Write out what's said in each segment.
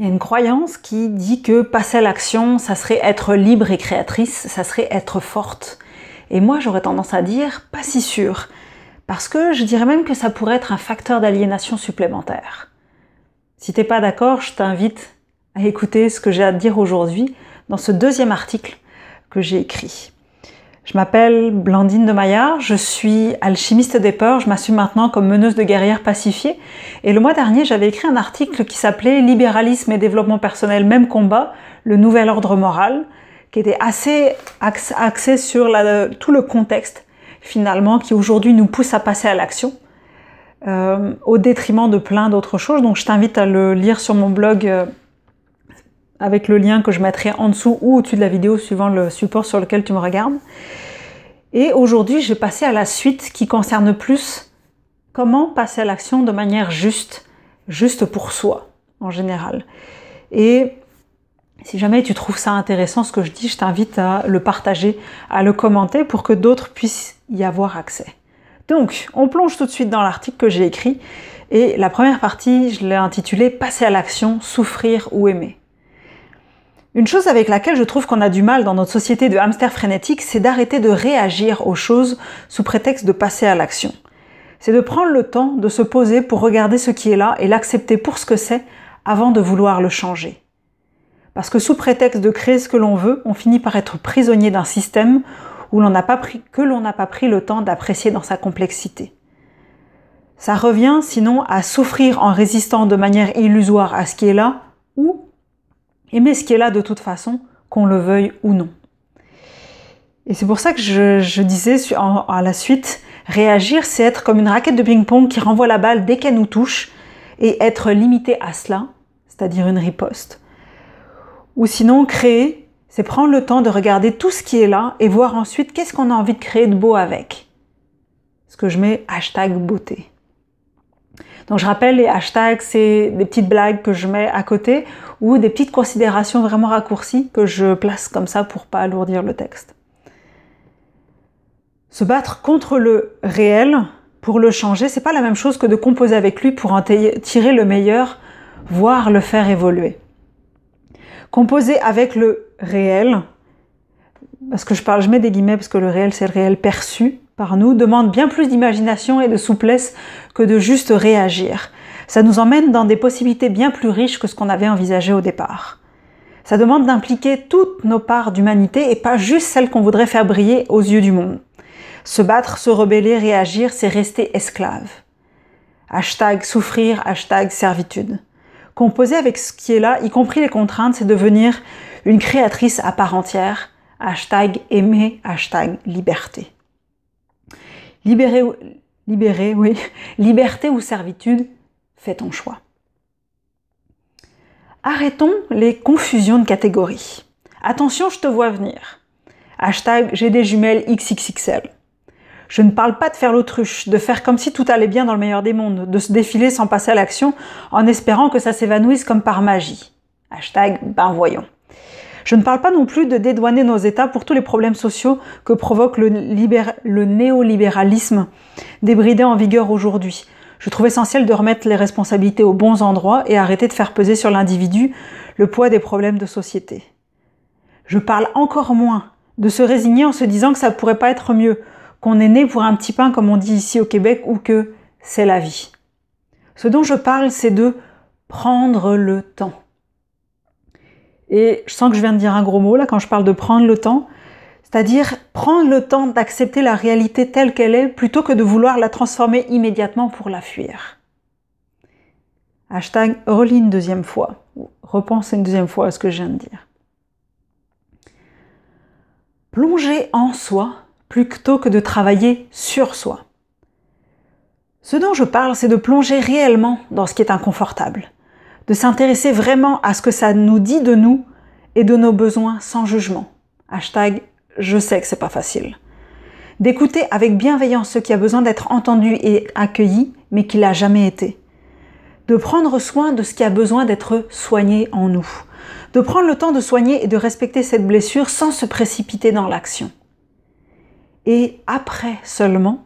Il y a une croyance qui dit que passer à l'action, ça serait être libre et créatrice, ça serait être forte. Et moi, j'aurais tendance à dire, pas si sûr. Parce que je dirais même que ça pourrait être un facteur d'aliénation supplémentaire. Si t'es pas d'accord, je t'invite à écouter ce que j'ai à te dire aujourd'hui dans ce deuxième article que j'ai écrit. Je m'appelle Blandine de Maillard, je suis alchimiste des peurs, je m'assume maintenant comme meneuse de guerrières pacifiées. Et le mois dernier, j'avais écrit un article qui s'appelait « Libéralisme et développement personnel, même combat, le nouvel ordre moral », qui était assez axé sur tout le contexte, finalement, qui aujourd'hui nous pousse à passer à l'action, au détriment de plein d'autres choses. Donc je t'invite à le lire sur mon blog avec le lien que je mettrai en dessous ou au-dessus de la vidéo, suivant le support sur lequel tu me regardes. Et aujourd'hui, je vais passer à la suite qui concerne plus comment passer à l'action de manière juste pour soi, en général. Et si jamais tu trouves ça intéressant, ce que je dis, je t'invite à le partager, à le commenter pour que d'autres puissent y avoir accès. Donc, on plonge tout de suite dans l'article que j'ai écrit. Et la première partie, je l'ai intitulée « Passer à l'action, souffrir ou aimer ». Une chose avec laquelle je trouve qu'on a du mal dans notre société de hamster frénétique, c'est d'arrêter de réagir aux choses sous prétexte de passer à l'action. C'est de prendre le temps de se poser pour regarder ce qui est là et l'accepter pour ce que c'est avant de vouloir le changer. Parce que sous prétexte de créer ce que l'on veut, on finit par être prisonnier d'un système que l'on n'a pas pris le temps d'apprécier dans sa complexité. Ça revient sinon à souffrir en résistant de manière illusoire à ce qui est là ou aimer ce qui est là de toute façon, qu'on le veuille ou non. Et c'est pour ça que je disais à la suite, réagir, c'est être comme une raquette de ping-pong qui renvoie la balle dès qu'elle nous touche et être limité à cela, c'est-à-dire une riposte. Ou sinon, créer, c'est prendre le temps de regarder tout ce qui est là et voir ensuite qu'est-ce qu'on a envie de créer de beau avec. Ce que je mets #beauté. Donc je rappelle, les hashtags, c'est des petites blagues que je mets à côté ou des petites considérations vraiment raccourcies que je place comme ça pour pas alourdir le texte. Se battre contre le réel pour le changer, c'est pas la même chose que de composer avec lui pour en tirer le meilleur, voire le faire évoluer. Composer avec le réel, parce que je mets des guillemets parce que le réel c'est le réel perçu par nous, demande bien plus d'imagination et de souplesse que de juste réagir. Ça nous emmène dans des possibilités bien plus riches que ce qu'on avait envisagé au départ. Ça demande d'impliquer toutes nos parts d'humanité et pas juste celles qu'on voudrait faire briller aux yeux du monde. Se battre, se rebeller, réagir, c'est rester esclave. #souffrir, #servitude. Composer avec ce qui est là, y compris les contraintes, c'est devenir une créatrice à part entière. #aimer, #liberté. Liberté ou servitude, fais ton choix. Arrêtons les confusions de catégories. Attention, je te vois venir. #j'ai des jumelles XXXL. Je ne parle pas de faire l'autruche, de faire comme si tout allait bien dans le meilleur des mondes, de se défiler sans passer à l'action en espérant que ça s'évanouisse comme par magie. Ben voyons. Je ne parle pas non plus de dédouaner nos États pour tous les problèmes sociaux que provoque le néolibéralisme débridé en vigueur aujourd'hui. Je trouve essentiel de remettre les responsabilités aux bons endroits et arrêter de faire peser sur l'individu le poids des problèmes de société. Je parle encore moins de se résigner en se disant que ça pourrait pas être mieux, qu'on est né pour un petit pain comme on dit ici au Québec ou que c'est la vie. Ce dont je parle, c'est de prendre le temps. Et je sens que je viens de dire un gros mot là quand je parle de prendre le temps, c'est-à-dire prendre le temps d'accepter la réalité telle qu'elle est plutôt que de vouloir la transformer immédiatement pour la fuir. Relis une deuxième fois, repense une deuxième fois à ce que je viens de dire. Plonger en soi plutôt que de travailler sur soi. Ce dont je parle, c'est de plonger réellement dans ce qui est inconfortable, de s'intéresser vraiment à ce que ça nous dit de nous et de nos besoins sans jugement. Je sais que c'est pas facile. D'écouter avec bienveillance ce qui a besoin d'être entendu et accueilli, mais qui l'a jamais été. De prendre soin de ce qui a besoin d'être soigné en nous. De prendre le temps de soigner et de respecter cette blessure sans se précipiter dans l'action. Et après seulement,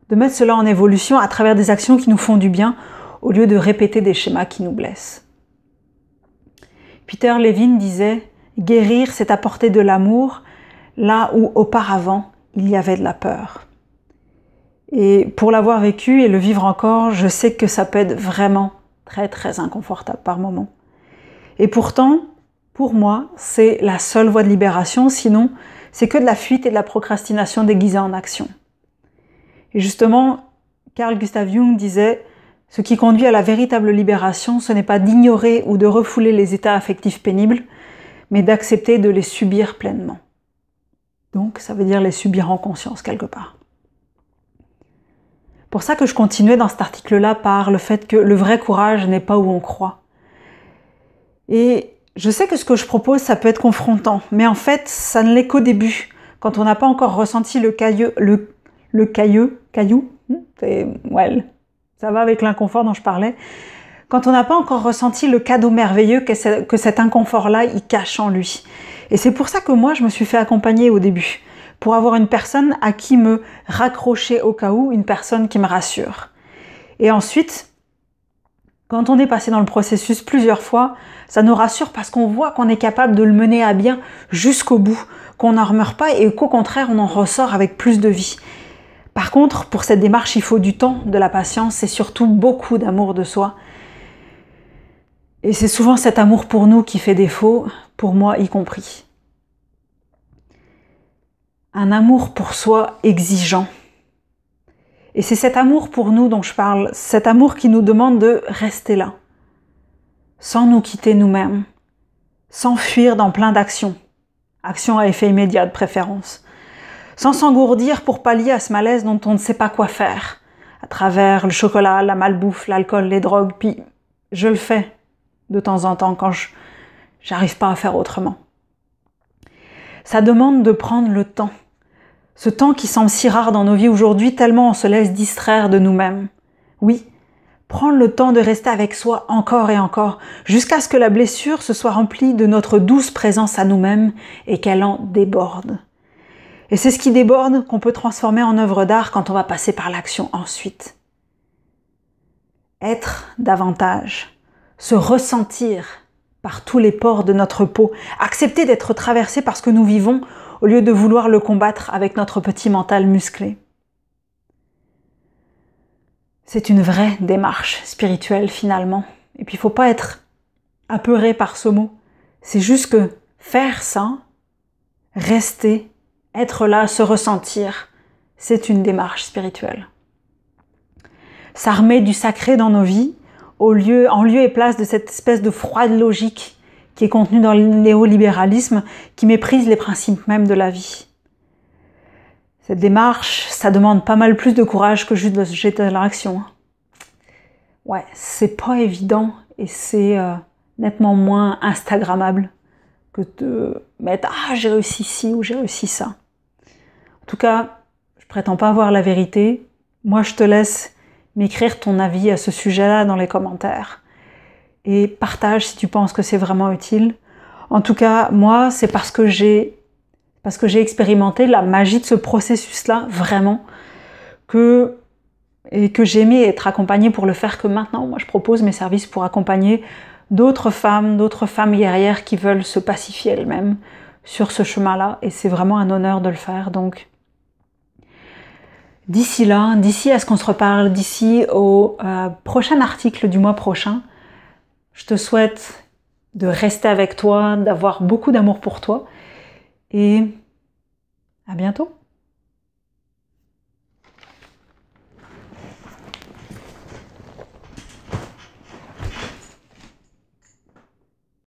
de mettre cela en évolution à travers des actions qui nous font du bien, au lieu de répéter des schémas qui nous blessent. Peter Levine disait « Guérir, c'est apporter de l'amour là où auparavant il y avait de la peur ». Et pour l'avoir vécu et le vivre encore, je sais que ça peut être vraiment très très inconfortable par moments. Et pourtant, pour moi, c'est la seule voie de libération, sinon c'est que de la fuite et de la procrastination déguisée en action. Et justement, Carl Gustav Jung disait « Ce qui conduit à la véritable libération, ce n'est pas d'ignorer ou de refouler les états affectifs pénibles, mais d'accepter de les subir pleinement. » Donc, ça veut dire les subir en conscience quelque part. Pour ça que je continuais dans cet article-là par le fait que le vrai courage n'est pas où on croit. Et je sais que ce que je propose, ça peut être confrontant, mais en fait, ça ne l'est qu'au début, quand on n'a pas encore ressenti le caillou, ouais, ça va avec l'inconfort dont je parlais, quand on n'a pas encore ressenti le cadeau merveilleux que cet inconfort-là, il cache en lui. Et c'est pour ça que moi, je me suis fait accompagner au début, pour avoir une personne à qui me raccrocher au cas où, une personne qui me rassure. Et ensuite, quand on est passé dans le processus plusieurs fois, ça nous rassure parce qu'on voit qu'on est capable de le mener à bien jusqu'au bout, qu'on n'en remeurt pas et qu'au contraire, on en ressort avec plus de vie. Par contre, pour cette démarche, il faut du temps, de la patience et surtout beaucoup d'amour de soi. Et c'est souvent cet amour pour nous qui fait défaut, pour moi y compris. Un amour pour soi exigeant. Et c'est cet amour pour nous dont je parle, cet amour qui nous demande de rester là, sans nous quitter nous-mêmes, sans fuir dans plein d'actions, actions à effet immédiat de préférence, sans s'engourdir pour pallier à ce malaise dont on ne sait pas quoi faire, à travers le chocolat, la malbouffe, l'alcool, les drogues, puis je le fais de temps en temps quand j'arrive pas à faire autrement. Ça demande de prendre le temps, ce temps qui semble si rare dans nos vies aujourd'hui, tellement on se laisse distraire de nous-mêmes. Oui, prendre le temps de rester avec soi encore et encore, jusqu'à ce que la blessure se soit remplie de notre douce présence à nous-mêmes et qu'elle en déborde. Et c'est ce qui déborde qu'on peut transformer en œuvre d'art quand on va passer par l'action ensuite. Être davantage, se ressentir par tous les pores de notre peau, accepter d'être traversé par ce que nous vivons au lieu de vouloir le combattre avec notre petit mental musclé. C'est une vraie démarche spirituelle finalement. Et puis il ne faut pas être apeuré par ce mot. C'est juste que faire ça, rester, être là, se ressentir, c'est une démarche spirituelle. Ça remet du sacré dans nos vies, en lieu et place de cette espèce de froide logique qui est contenue dans le néolibéralisme, qui méprise les principes même de la vie. Cette démarche, ça demande pas mal plus de courage que juste de se jeter dans l'action. Ouais, c'est pas évident et c'est nettement moins instagrammable que de mettre « Ah, j'ai réussi ci ou j'ai réussi ça ». En tout cas, je prétends pas avoir la vérité. Moi, je te laisse m'écrire ton avis à ce sujet-là dans les commentaires. Et partage si tu penses que c'est vraiment utile. En tout cas, moi, c'est parce que j'ai expérimenté la magie de ce processus-là, vraiment, et que j'ai aimé être accompagnée pour le faire, que maintenant, moi, je propose mes services pour accompagner d'autres femmes guerrières qui veulent se pacifier elles-mêmes sur ce chemin-là. Et c'est vraiment un honneur de le faire. Donc, d'ici là, d'ici à ce qu'on se reparle, d'ici au prochain article du mois prochain, je te souhaite de rester avec toi, d'avoir beaucoup d'amour pour toi et à bientôt.